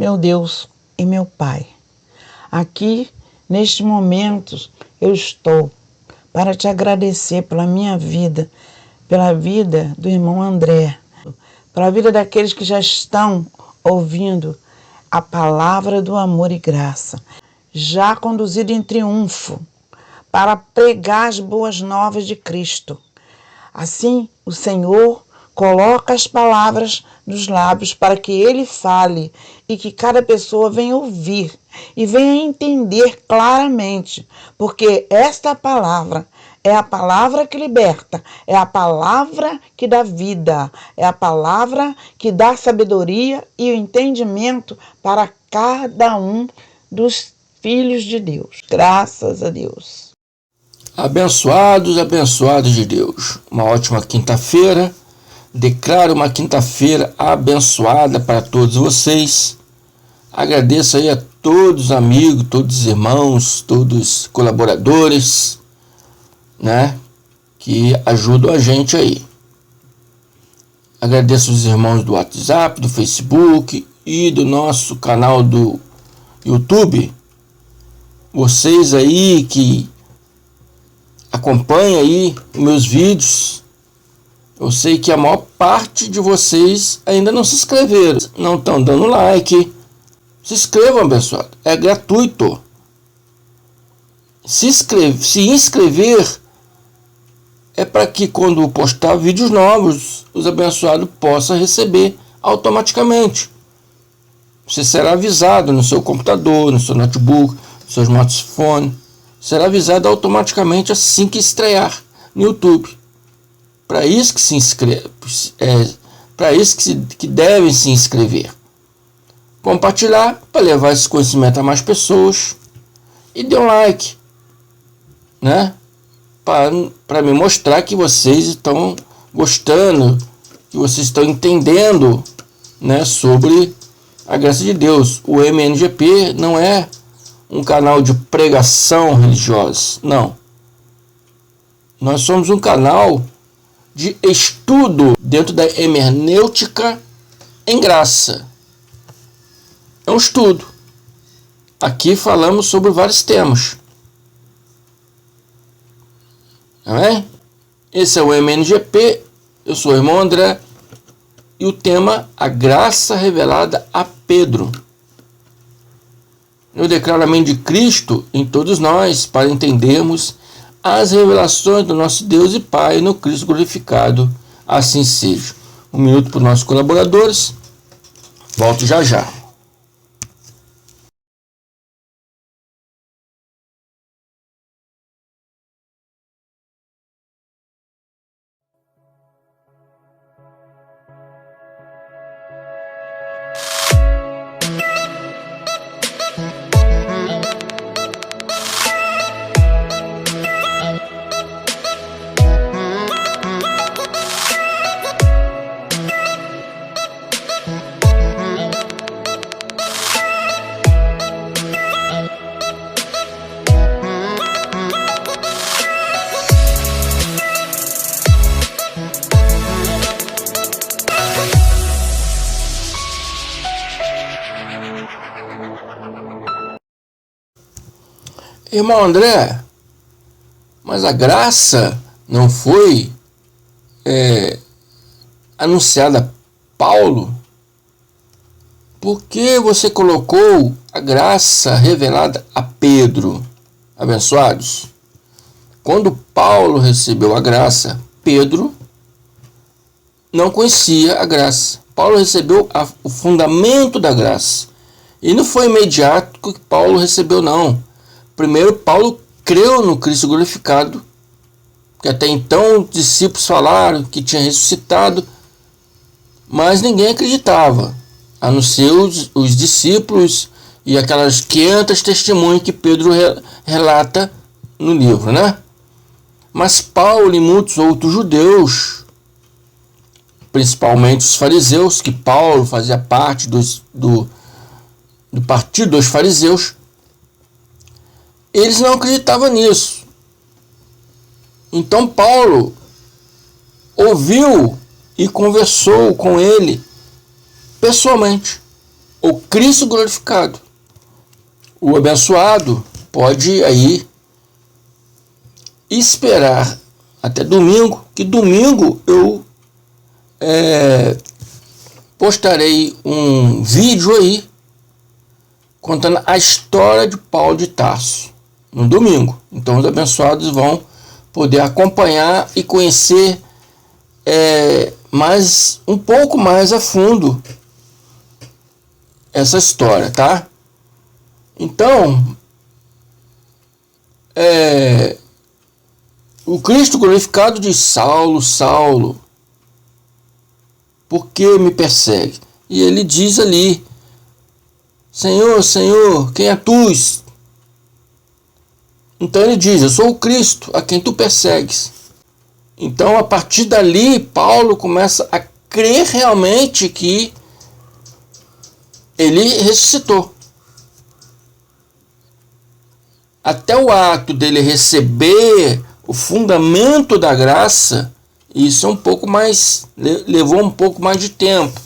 meu Deus e meu Pai, aqui, neste momento, eu estou para te agradecer pela minha vida, pela vida do irmão André, pela vida daqueles que já estão ouvindo a palavra do amor e graça, já conduzido em triunfo para pregar as boas novas de Cristo. Assim, o Senhor coloca as palavras nos lábios para que Ele fale e que cada pessoa venha ouvir e venha entender claramente, porque esta palavra é a palavra que liberta, é a palavra que dá vida, é a palavra que dá sabedoria e o entendimento para cada um dos filhos de Deus. Graças a Deus. Abençoados, abençoados de Deus. Uma ótima quinta-feira. Declaro uma quinta-feira abençoada para todos vocês. Agradeço aí a todos os amigos, todos os irmãos, todos os colaboradores, né, que ajudam a gente aí. Agradeço os irmãos do WhatsApp, do Facebook e do nosso canal do YouTube. Vocês aí que acompanham aí meus vídeos. Eu sei que a maior parte de vocês ainda não se inscreveram, não estão dando like. Se inscrevam, abençoado, é gratuito. Se inscrever é para que quando postar vídeos novos, os abençoados possam receber automaticamente. Você será avisado no seu computador, no seu notebook, no seu smartphone. Será avisado automaticamente assim que estrear no YouTube. Para isso que se inscreve, para isso que devem se inscrever. Compartilhar para levar esse conhecimento a mais pessoas e dê um like, né? Para me mostrar que vocês estão gostando, que vocês estão entendendo, né, sobre a graça de Deus. O MNGP não é um canal de pregação religiosa, não. Nós somos um canal de estudo dentro da hermenêutica em graça. É um estudo. Aqui falamos sobre vários temas. Amém? Esse é o MNGP, eu sou o irmão André, e o tema, a graça revelada a Pedro. Eu declaro a mente de Cristo em todos nós, para entendermos as revelações do nosso Deus e Pai no Cristo glorificado, assim seja. Um minuto para os nossos colaboradores. Volto já já. Irmão André, mas a graça não foi anunciada a Paulo? Por que você colocou a graça revelada a Pedro? Abençoados, quando Paulo recebeu a graça, Pedro não conhecia a graça. Paulo recebeu o fundamento da graça. E não foi imediato que Paulo recebeu, não. Primeiro, Paulo creu no Cristo glorificado, que até então os discípulos falaram que tinha ressuscitado, mas ninguém acreditava, a não ser os discípulos e aquelas 500 testemunhas que Pedro relata no livro, né? Mas Paulo e muitos outros judeus, principalmente os fariseus, que Paulo fazia parte do partido dos fariseus, eles não acreditavam nisso. Então Paulo ouviu e conversou com ele pessoalmente. o Cristo glorificado. O abençoado pode aí esperar até domingo, que domingo eu postarei um vídeo aí contando a história de Paulo de Tarso no domingo. Então os abençoados vão poder acompanhar e conhecer um pouco mais a fundo essa história, tá? Então, o Cristo glorificado diz: Saulo, Saulo, por que me persegue? E ele diz ali: Senhor, Senhor, quem é tu? Então ele diz: eu sou o Cristo, a quem tu persegues. Então, a partir dali, Paulo começa a crer realmente que ele ressuscitou. Até o ato dele receber o fundamento da graça, isso levou um pouco mais de tempo.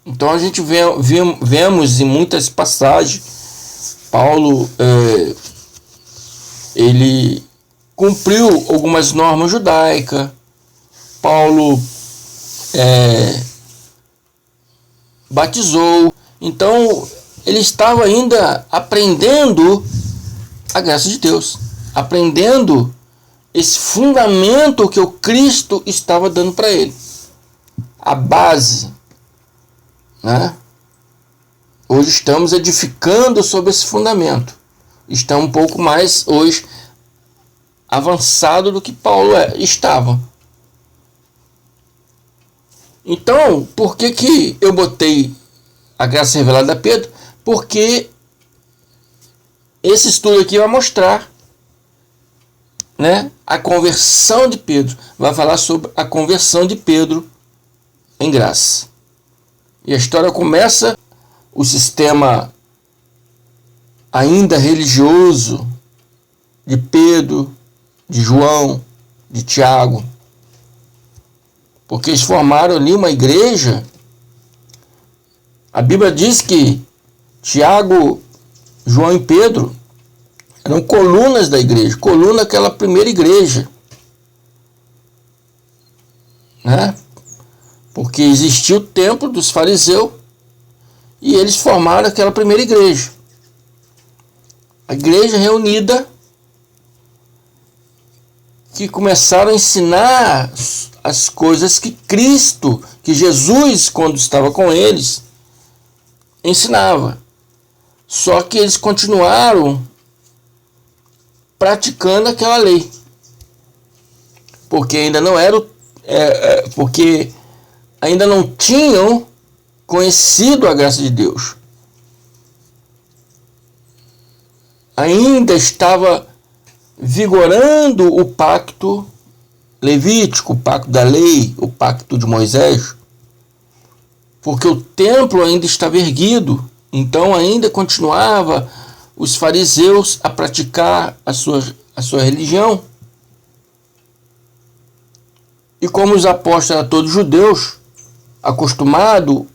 Então a gente vemos em muitas passagens, Paulo ele cumpriu algumas normas judaicas. Paulo batizou. Então ele estava ainda aprendendo a graça de Deus, aprendendo esse fundamento que o Cristo estava dando para ele, a base, né? Hoje estamos edificando sobre esse fundamento. Está um pouco mais hoje avançado do que Paulo estava. Então, por que eu botei a graça revelada a Pedro? Porque esse estudo aqui vai mostrar, né, a conversão de Pedro. Vai falar sobre a conversão de Pedro em graça. E a história começa, o sistema ainda religioso de Pedro, de João, de Tiago, porque eles formaram ali uma igreja. A Bíblia diz que Tiago, João e Pedro eram colunas da igreja, coluna daquela primeira igreja, né? Porque existia o templo dos fariseus e eles formaram aquela primeira igreja. A igreja reunida, que começaram a ensinar as coisas que Cristo, que Jesus, quando estava com eles, ensinava. Só que eles continuaram praticando aquela lei, porque ainda não era, porque ainda não tinham conhecido a graça de Deus. Ainda estava vigorando o pacto levítico, o pacto da lei, o pacto de Moisés, porque o templo ainda estava erguido. Então ainda continuava os fariseus a praticar a sua religião. E como os apóstolos eram todos judeus, acostumados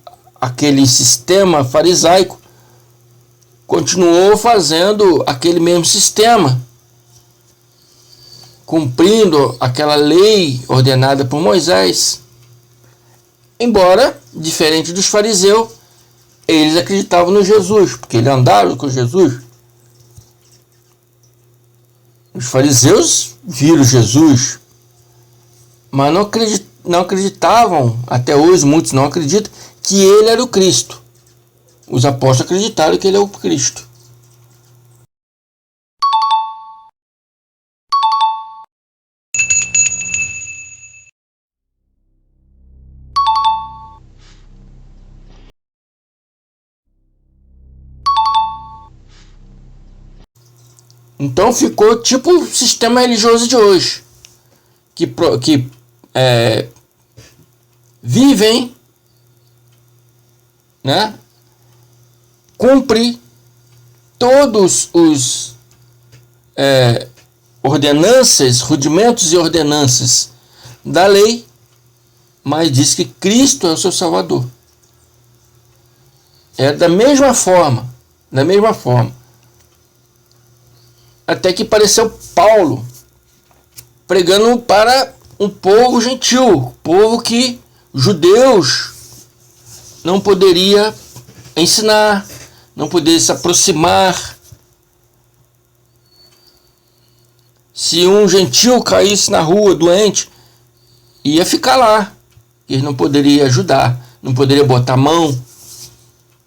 àquele sistema farisaico, continuou fazendo aquele mesmo sistema, cumprindo aquela lei ordenada por Moisés. Embora, diferente dos fariseus, eles acreditavam no Jesus, porque eles andaram com Jesus. Os fariseus viram Jesus, mas não acreditavam, até hoje muitos não acreditam, que ele era o Cristo. Os apóstolos acreditaram que ele é o Cristo. Então ficou tipo o sistema religioso de hoje, que vivem, né, cumpre todos os ordenanças, rudimentos e ordenanças da lei, mas diz que Cristo é o seu Salvador. É da mesma forma. Até que apareceu Paulo pregando para um povo gentil, povo que judeus não poderia ensinar, não poderia se aproximar. Se um gentil caísse na rua doente, ia ficar lá. Ele não poderia ajudar, não poderia botar a mão,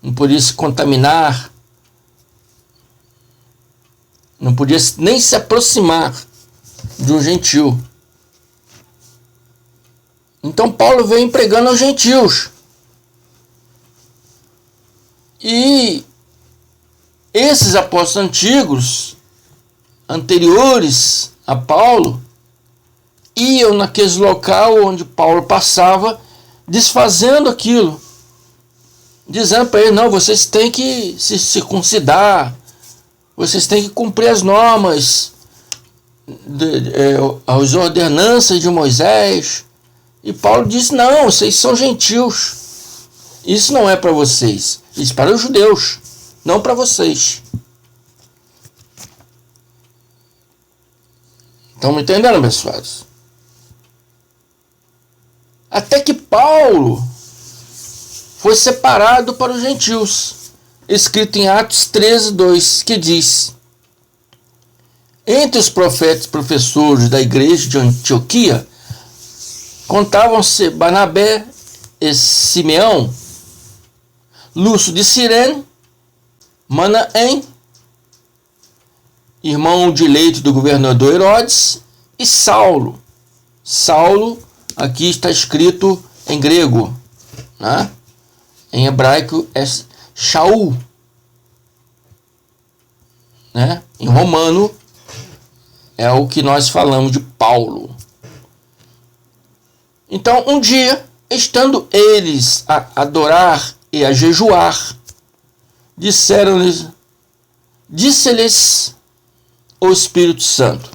não podia se contaminar, não podia nem se aproximar de um gentil. Então Paulo veio pregando aos gentios. E esses apóstolos anteriores a Paulo, iam naqueles local onde Paulo passava, desfazendo aquilo, dizendo para ele: não, vocês têm que se circuncidar, vocês têm que cumprir as normas, as ordenanças de Moisés. E Paulo disse: não, vocês são gentios, isso não é para vocês, isso é para os judeus, não para vocês. Estão me entendendo, abençoados? Até que Paulo foi separado para os gentios, escrito em Atos 13:2, que diz: entre os profetas e professores da igreja de Antioquia contavam-se Barnabé e Simeão, Lúcio de Cirene, Manaém, irmão de leito do governador Herodes, e Saulo. Saulo aqui está escrito em grego, né? Em hebraico é Shaul, né? Em romano é o que nós falamos de Paulo. Então, um dia, estando eles a adorar e a jejuar, disse-lhes o Espírito Santo: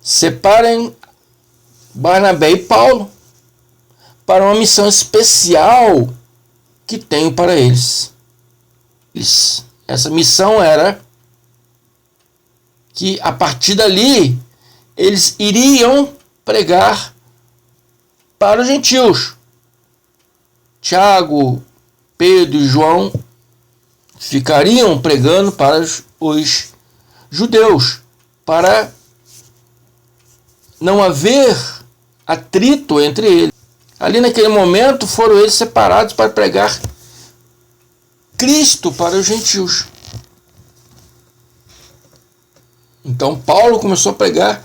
separem Barnabé e Paulo para uma missão especial que tenho para eles. Essa missão era que a partir dali eles iriam pregar para os gentios. Tiago, Pedro e João ficariam pregando para os judeus, para não haver atrito entre eles. Ali naquele momento foram eles separados para pregar Cristo para os gentios. Então Paulo começou a pregar: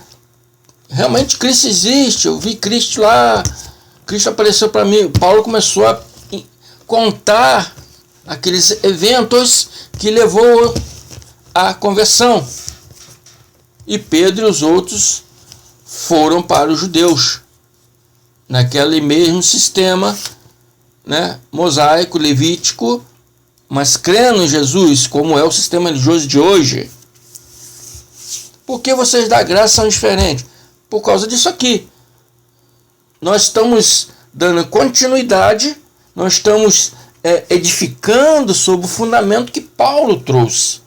realmente Cristo existe, eu vi Cristo lá, Cristo apareceu para mim. Paulo começou a contar aqueles eventos que levou à conversão. E Pedro e os outros foram para os judeus, naquele mesmo sistema, né, mosaico, levítico, mas crendo em Jesus, como é o sistema religioso de hoje. Por que vocês da graça são diferentes? Por causa disso aqui. Nós estamos dando continuidade, nós estamos edificando sobre o fundamento que Paulo trouxe.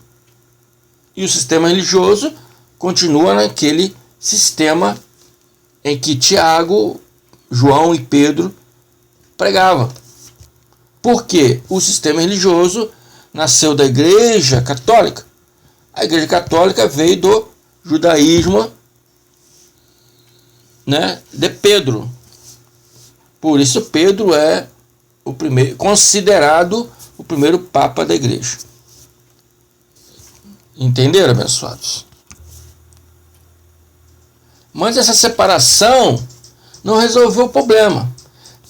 E o sistema religioso continua naquele sistema em que Tiago, João e Pedro pregavam. Porque o sistema religioso nasceu da Igreja Católica. A Igreja Católica veio do judaísmo, né, de Pedro. Por isso Pedro é o primeiro, considerado o primeiro papa da igreja. Entenderam, abençoados? Mas essa separação não resolveu o problema.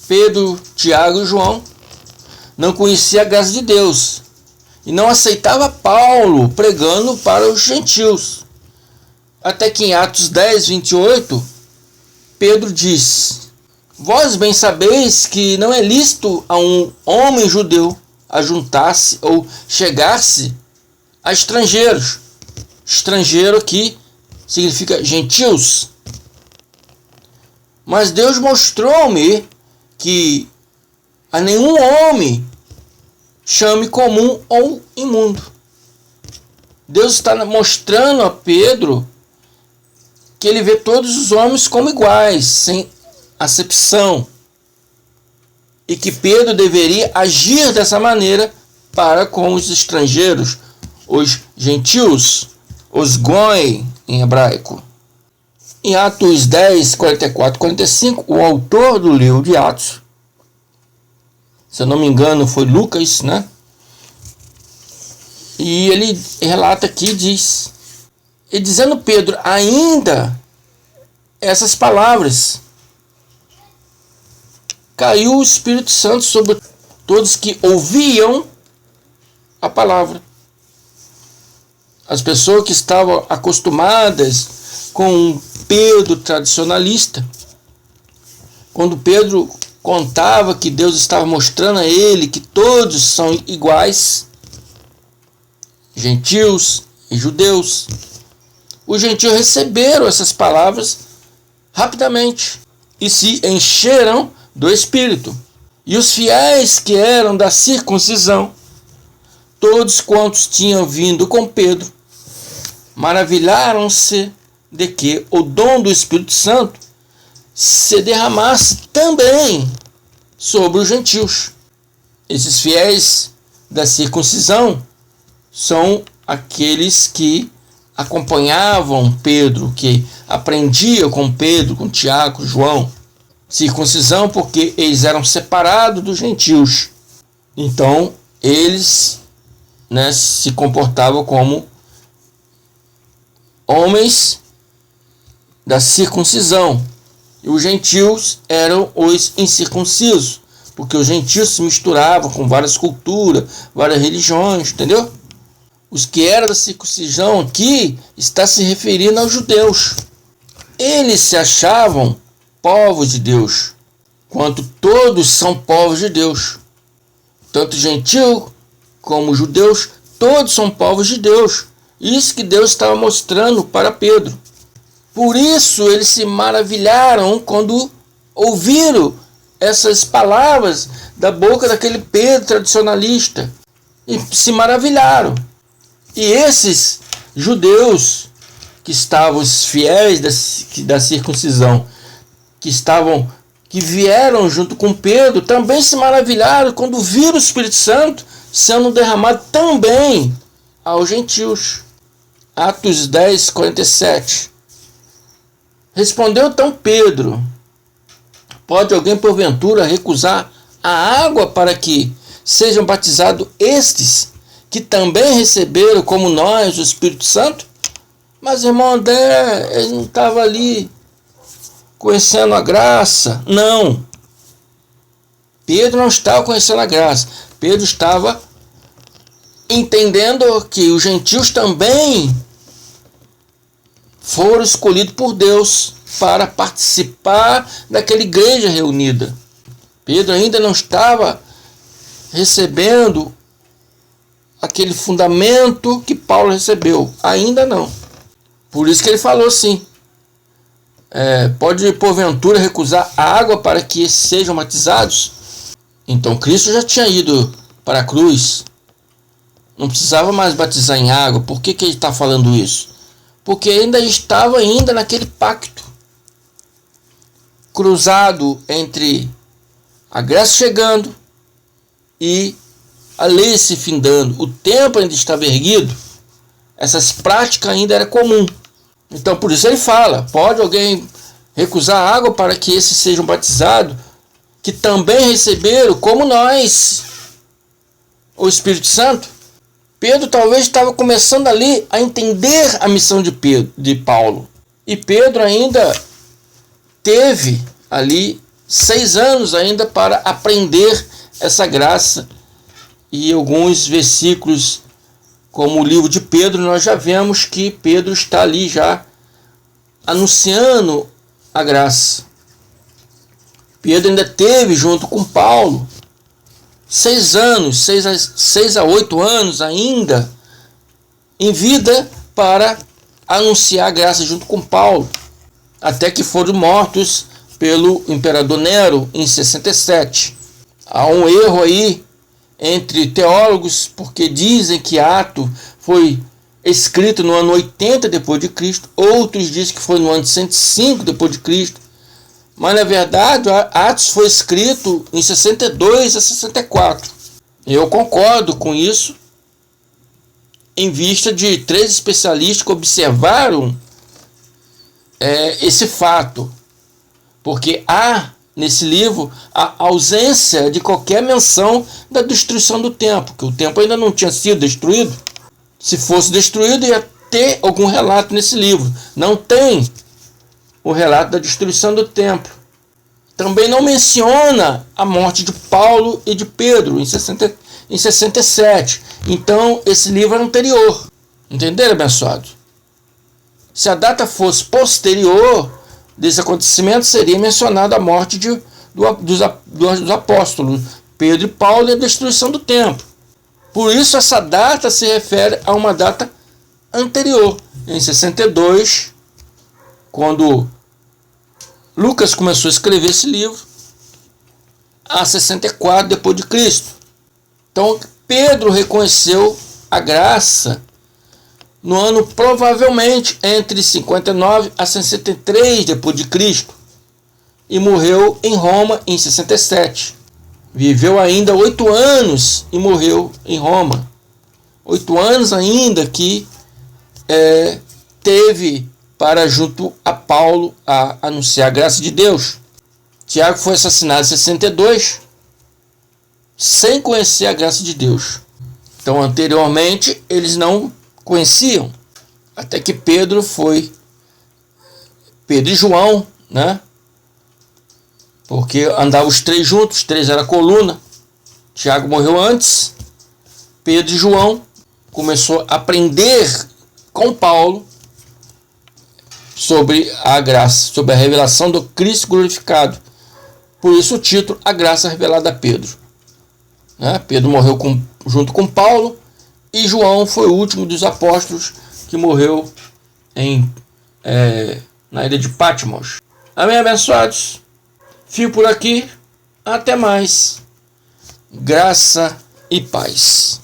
Pedro, Tiago e João não conheciam a graça de Deus e não aceitava Paulo pregando para os gentios. Até que em Atos 10:28, Pedro diz: vós bem sabeis que não é lícito a um homem judeu ajuntar-se ou chegar-se a estrangeiros. Estrangeiro aqui significa gentios. Mas Deus mostrou-me que a nenhum homem, chame comum ou imundo. Deus está mostrando a Pedro que ele vê todos os homens como iguais, sem acepção. E que Pedro deveria agir dessa maneira para com os estrangeiros, os gentios, os goi em hebraico. Em Atos 10, 44 e 45, o autor do livro de Atos, se eu não me engano foi Lucas, né? E ele relata aqui, diz, e dizendo Pedro ainda essas palavras, caiu o Espírito Santo sobre todos que ouviam a palavra. As pessoas que estavam acostumadas com Pedro tradicionalista, quando Pedro contava que Deus estava mostrando a ele que todos são iguais, gentios e judeus, os gentios receberam essas palavras rapidamente e se encheram do Espírito. E os fiéis que eram da circuncisão, todos quantos tinham vindo com Pedro, maravilharam-se de que o dom do Espírito Santo se derramasse também sobre os gentios. Esses fiéis da circuncisão são aqueles que acompanhavam Pedro, que aprendiam com Pedro, com Tiago, João. Circuncisão porque eles eram separados dos gentios. Então, eles, se comportavam como homens da circuncisão. E os gentios eram os incircuncisos, porque os gentios se misturavam com várias culturas, várias religiões, entendeu? Os que eram da circuncisão aqui está se referindo aos judeus. Eles se achavam povos de Deus, quanto todos são povos de Deus. Tanto gentio como judeus, todos são povos de Deus. Isso que Deus estava mostrando para Pedro. Por isso eles se maravilharam quando ouviram essas palavras da boca daquele Pedro tradicionalista. E se maravilharam. E esses judeus que estavam, os fiéis da circuncisão, que vieram junto com Pedro, também se maravilharam quando viram o Espírito Santo sendo derramado também aos gentios. Atos 10, 47. Respondeu então Pedro: pode alguém porventura recusar a água para que sejam batizados estes que também receberam como nós o Espírito Santo? Mas irmão André, ele não estava ali conhecendo a graça. Não. Pedro não estava conhecendo a graça. Pedro estava entendendo que os gentios também foram escolhidos por Deus para participar daquela igreja reunida. Pedro ainda não estava recebendo aquele fundamento que Paulo recebeu. Ainda não. Por isso que ele falou assim: pode porventura recusar a água para que sejam batizados? Então Cristo já tinha ido para a cruz. Não precisava mais batizar em água. Por que ele está falando isso? Porque ainda estava naquele pacto cruzado entre a graça chegando e a lei se findando. O templo ainda estava erguido. Essas práticas ainda eram comum. Então por isso ele fala: pode alguém recusar a água para que esses sejam batizados, que também receberam como nós o Espírito Santo? Pedro talvez estava começando ali a entender a missão de Paulo. E Pedro ainda teve ali 6 anos ainda para aprender essa graça. E alguns versículos, como o livro de Pedro, nós já vemos que Pedro está ali já anunciando a graça. Pedro ainda teve junto com Paulo 6 anos, 6 a 8 anos ainda em vida para anunciar a graça junto com Paulo, até que foram mortos pelo imperador Nero em 67. Há um erro aí entre teólogos, porque dizem que Atos foi escrito no ano 80 depois de Cristo, outros dizem que foi no ano 105 depois de Cristo, mas na verdade Atos foi escrito em 62 a 64. Eu concordo com isso, em vista de 3 especialistas que observaram esse fato, porque há nesse livro a ausência de qualquer menção da destruição do templo, que o templo ainda não tinha sido destruído. Se fosse destruído, ia ter algum relato nesse livro. Não tem o relato da destruição do templo. Também não menciona a morte de Paulo e de Pedro em 67. Então, esse livro é anterior. Entenderam, abençoado? Se a data fosse posterior desse acontecimento, seria mencionada a morte dos apóstolos Pedro e Paulo e a destruição do templo. Por isso, essa data se refere a uma data anterior. Em 62, quando Lucas começou a escrever esse livro, a 64 depois de Cristo. Então, Pedro reconheceu a graça no ano provavelmente entre 59 a 63 depois de Cristo e morreu em Roma em 67. Viveu ainda 8 anos e morreu em Roma. 8 anos ainda que teve para junto a Paulo a anunciar a graça de Deus. Tiago foi assassinado em 62 sem conhecer a graça de Deus. Então, anteriormente, eles não conheciam, até que Pedro e João, né? Porque andavam os 3 juntos, 3 era coluna. Tiago morreu antes. Pedro e João começou a aprender com Paulo sobre a graça, sobre a revelação do Cristo glorificado. Por isso o título, A Graça Revelada a Pedro. Né? Pedro morreu junto com Paulo e João foi o último dos apóstolos que morreu na ilha de Patmos. Amém, abençoados? Fico por aqui. Até mais. Graça e paz.